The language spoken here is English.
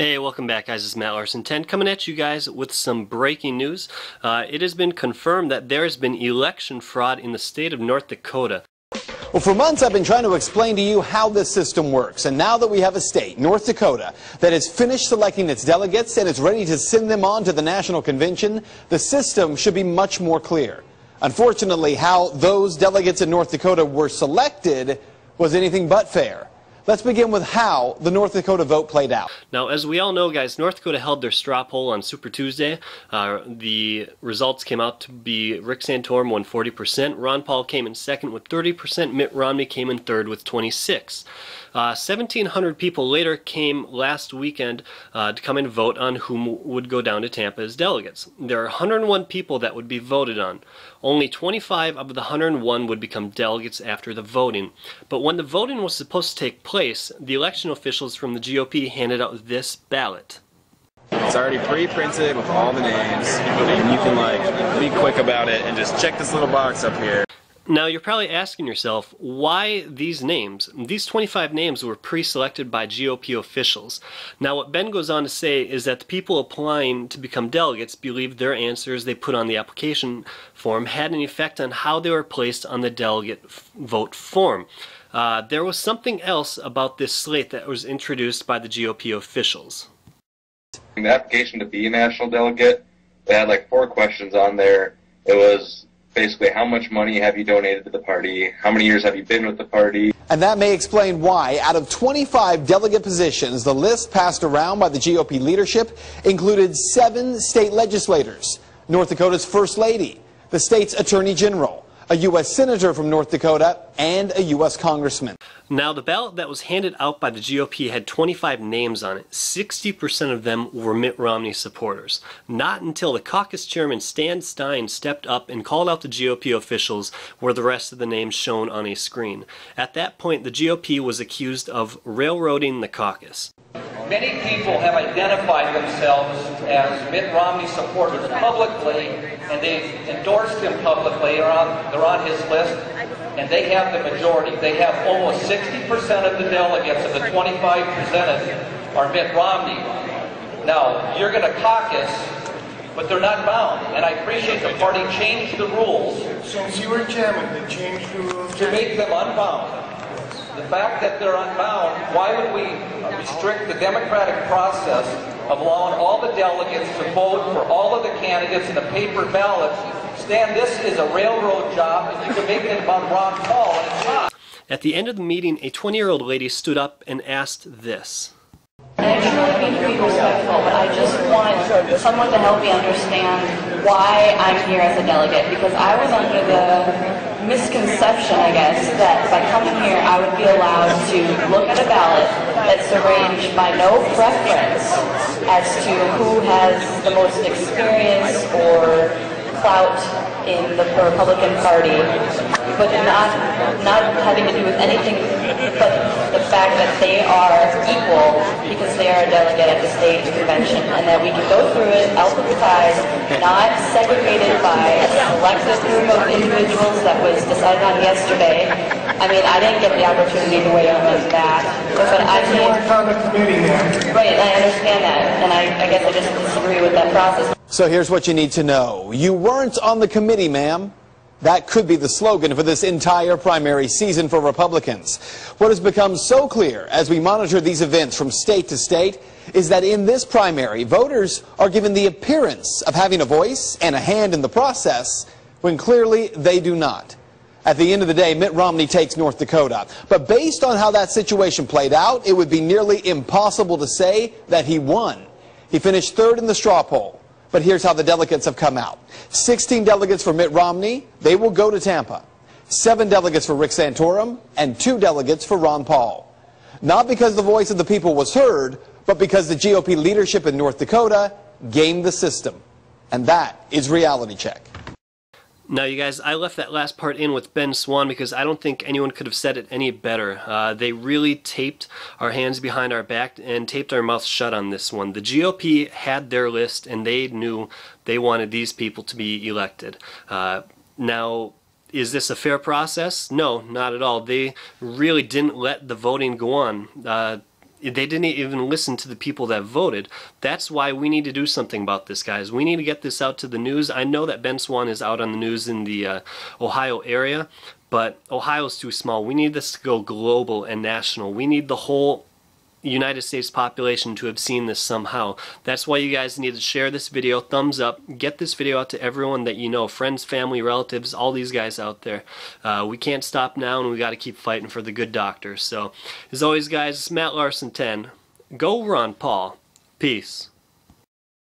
Hey, welcome back guys, it's Matt Larson 10 coming at you guys with some breaking news. It has been confirmed that there has been election fraud in the state of North Dakota. Well, for months I've been trying to explain to you how this system works, and now that we have a state, North Dakota, that has finished selecting its delegates and is ready to send them on to the national convention, the system should be much more clear. Unfortunately, how those delegates in North Dakota were selected was anything but fair. Let's begin with how the North Dakota vote played out. Now, as we all know, guys, North Dakota held their straw poll on Super Tuesday. The results came out to be Rick Santorum won 40%, Ron Paul came in second with 30%, Mitt Romney came in third with 26%. 1,700 people later came last weekend to come and vote on whom would go down to Tampa as delegates. There are 101 people that would be voted on. Only 25 of the 101 would become delegates after the voting. But when the voting was supposed to take place, the election officials from the GOP handed out this ballot. It's already pre-printed with all the names, and you can be quick about it and just check this little box up here. Now you're probably asking yourself, why these names? These 25 names were pre-selected by GOP officials. Now what Ben goes on to say is that the people applying to become delegates believed their answers they put on the application form had an effect on how they were placed on the delegate vote form. There was something else about this slate that was introduced by the GOP officials. In the application to be a national delegate, they had like 4 questions on there. It was basically, how much money have you donated to the party? How many years have you been with the party? And that may explain why, out of 25 delegate positions, the list passed around by the GOP leadership included 7 state legislators, North Dakota's First Lady, the state's Attorney General, a U.S. Senator from North Dakota, and a U.S. Congressman. Now, the ballot that was handed out by the GOP had 25 names on it. 60% of them were Mitt Romney supporters. Not until the caucus chairman Stan Stein stepped up and called out the GOP officials were the rest of the names shown on a screen. At that point, the GOP was accused of railroading the caucus. Many people have identified themselves as Mitt Romney supporters publicly, and they've endorsed him publicly. They're on his list, and they have the majority. They have almost 60% of the delegates of the 25 presented are Mitt Romney. Now, you're going to caucus, but they're not bound, and I appreciate the party changed the rules. Since you were chairman, they changed the rules to make them unbound. The fact that they're unbound, why would we restrict the democratic process of allowing all the delegates to vote for all of the candidates in a paper ballot? Stan, this is a railroad job, and you can make it about Ron Paul, and it's not. At the end of the meeting, a 20-year-old lady stood up and asked this. And I try to be respectful, but I just want someone to help me understand why I'm here as a delegate, because I was under the misconception, I guess, that by coming here I would be allowed to look at a ballot that's arranged by no preference as to who has the most experience or clout in the Republican Party, but not having to do with anything but the fact that they are equal because they are a delegate at the state convention, and that we can go through it alphabetized, not segregated by a selected group of individuals that was decided on yesterday. I mean, I didn't get the opportunity to weigh in on that, but I you weren't on the committee there. Right, I understand that, and I guess I just disagree with that process. So here's what you need to know. You weren't on the committee, ma'am. That could be the slogan for this entire primary season for Republicans. What has become so clear as we monitor these events from state to state is that in this primary, voters are given the appearance of having a voice and a hand in the process when clearly they do not. At the end of the day, Mitt Romney takes North Dakota. But based on how that situation played out, it would be nearly impossible to say that he won. He finished third in the straw poll. But here's how the delegates have come out. 16 delegates for Mitt Romney. They will go to Tampa. 7 delegates for Rick Santorum and 2 delegates for Ron Paul. Not because the voice of the people was heard, but because the GOP leadership in North Dakota gamed the system. And that is Reality Check. Now, you guys, I left that last part in with Ben Swan because I don't think anyone could have said it any better. They really taped our hands behind our back and taped our mouths shut on this one. The GOP had their list, and they knew they wanted these people to be elected. Now, is this a fair process? No, not at all. They really didn't let the voting go on. They didn't even listen to the people that voted. That's why we need to do something about this, guys. We need to get this out to the news. I know that Ben Swan is out on the news in the Ohio area, but Ohio's too small. We need this to go global and national. We need the whole United States population to have seen this somehow. That's why you guys need to share this video, thumbs up, get this video out to everyone that you know, friends, family, relatives, all these guys out there. We can't stop now, and we got to keep fighting for the good doctors. So, as always, guys, it's Matt Larson 10. Go Ron Paul. Peace.